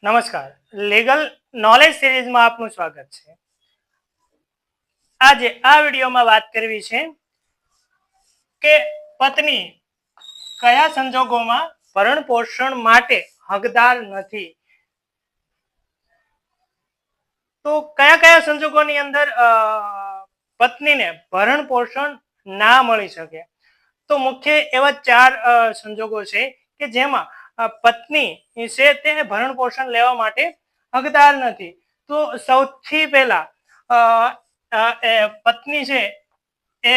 નમસ્કાર, legal knowledge સિરીઝમાં આપનું સ્વાગત છે. આજે આ વિડીયોમાં વાત કરવી છે કે પત્ની કયા સંજોગોમાં ભરણ પોષણ માટે હકદાર નથી. તો કયા કયા સંજોગોની અંદર પત્નીને ભરણ પોષણ ના મળી શકે. તો મુખ્ય એવા 4 સંજોગો છે કે જેમાં પત્ની છે તે ભરણ પોષણ લેવા માટે હકદાર નથી. તો સૌથી પહેલા પત્ની છે એ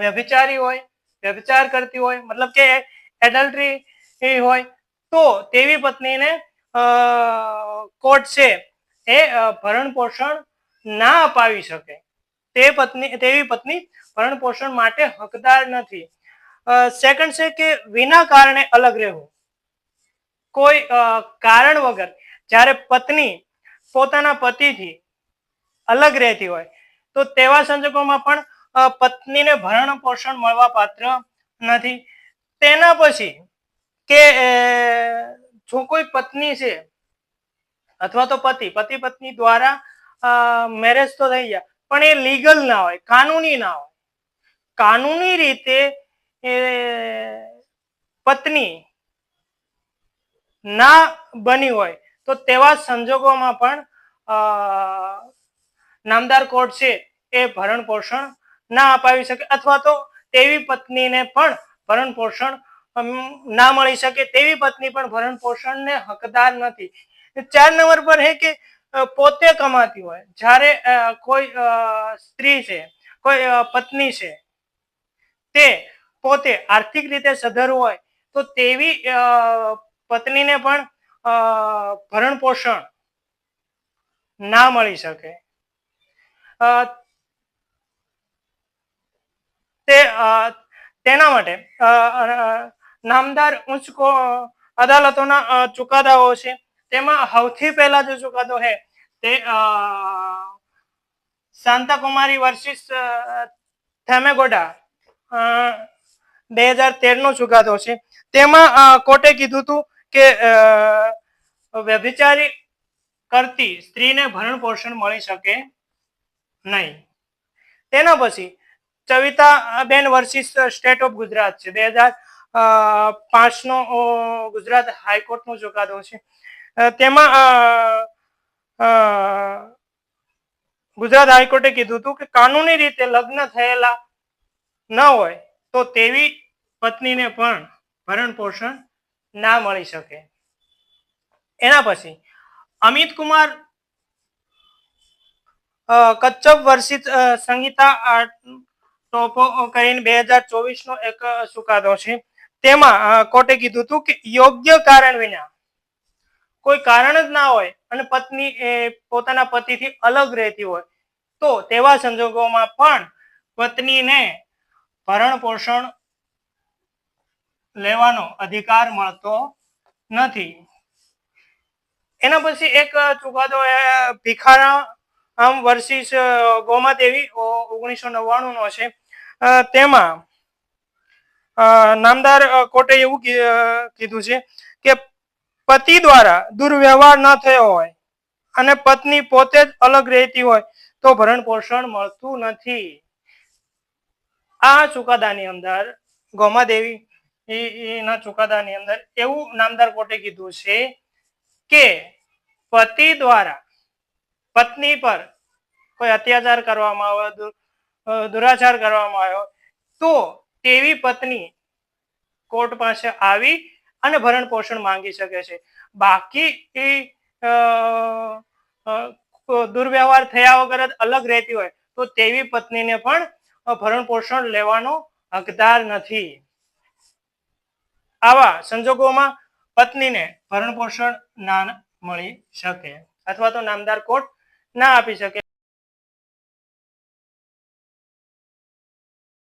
વ્યભિચારી હોય, વ્યભિચાર કરતી હોય, મતલબ કે એડલ્ટરી હોય, તો તેવી પત્નીને કોર્ટ છે એ ભરણ પોષણ ના અપાવી શકે. તેવી પત્ની ભરણ પોષણ માટે હકદાર નથી. સેકન્ડ છે કે વિના કારણે અલગ રહેવું. કોઈ કારણ વગર જ્યારે પત્ની પોતાના પતિથી અલગ રહેતી હોય તો તેવા સંજોગોમાં પણ પત્નીને ભરણ પોષણ મળવા પાત્ર નથી. તેના પછી કે જો કોઈ પત્ની છે અથવા તો પતિ પત્ની દ્વારા મેરેજ તો થઈ ગયા પણ એ લીગલ ના હોય, કાનૂની ના હોય. કાનૂની રીતે પત્ની ના બની હોય તો તેવા સંજોગોમાં પણ નામદાર કોર્ટ છે એ ભરણ પોષણ ના અપાવી શકે અથવા તો તેવી પત્નીને પણ ભરણ પોષણ ના મળી શકે. તેવી પત્ની પણ ભરણ પોષણને હકદાર નથી. 4 નંબર પર હે કે પોતે કમાતી હોય. જ્યારે કોઈ સ્ત્રી છે, કોઈ પત્ની છે, તે પોતે આર્થિક રીતે સધર હોય તો તેવી પત્નીને પણ ભરણ પોષણ ના મળી શકે. તેના માટે નામદાર ઉચ્ચ અદાલતોના ચુકાદાઓ છે. તેમાં સૌથી પહેલા જો ચુકાદો છે તે શાંતા કુમારી વર્સિસ થેમેગોડા 2013 નો ચુકાદો છે. તેમાં કોર્ટે કીધું હતું કે વ્યભિચારી કરતી સ્ત્રીને ભરણ પોષણ મળી શકે નહીં. તેના પછી ચવિતાબેન વર્સિસ સ્ટેટ ઓફ ગુજરાત છે, 2005 નો ગુજરાત હાઈકોર્ટ નો ચુકાદો છે. તેમાં ગુજરાત હાઈકોર્ટે કીધું હતું કે કાનૂની રીતે લગ્ન થયેલા ન હોય તો તેવી પત્નીને પણ ભરણ પોષણ ના મળી શકે. એના પછી અમિત કુમાર કચ્છપ વર્સિસ સંગીતા ટોપો કરીને 2024 નો એક ચુકાદો છે. તેમાં કોર્ટે કીધું હતું કે યોગ્ય કારણ વિના, કોઈ કારણ જ ના હોય અને પત્ની પોતાના પતિથી અલગ રહેતી હોય તો તેવા સંજોગોમાં પણ પત્નીને ભરણ પોષણ લેવાનો અધિકાર મળતો નથી. એના પછી એક ચુકાદો ભિખારા વર્સિસ ગોમાદેવી 1999 નો છે. તેમાં નામદાર કોર્ટે એવું કીધું છે કે પતિ દ્વારા દુર્વ્યવહાર ન થયો હોય અને પત્ની પોતે જ અલગ રહેતી હોય તો ભરણ પોષણ મળતું નથી. આ ચુકાદાની અંદર ગોમાદેવી ના ચુકાદાની અંદર એવું નામદાર કોર્ટે કીધું છે કે પતિ દ્વારા પત્ની પર કોઈ અત્યાચાર કરવામાં આવે, દુરાચાર કરવામાં આવ્યો તો તેવી પત્ની કોર્ટ પાસે આવી અને ભરણ પોષણ માંગી શકે છે. બાકી દુર્વ્યવહાર થયા વગર જ અલગ રહેતી હોય તો તેવી પત્નીને પણ ભરણ પોષણ લેવાનો હકદાર નથી. આવા સંજોગોમાં પત્નીને ભરણ પોષણ ના મળી શકે અથવા તો નામદાર કોર્ટ ના આપી શકે.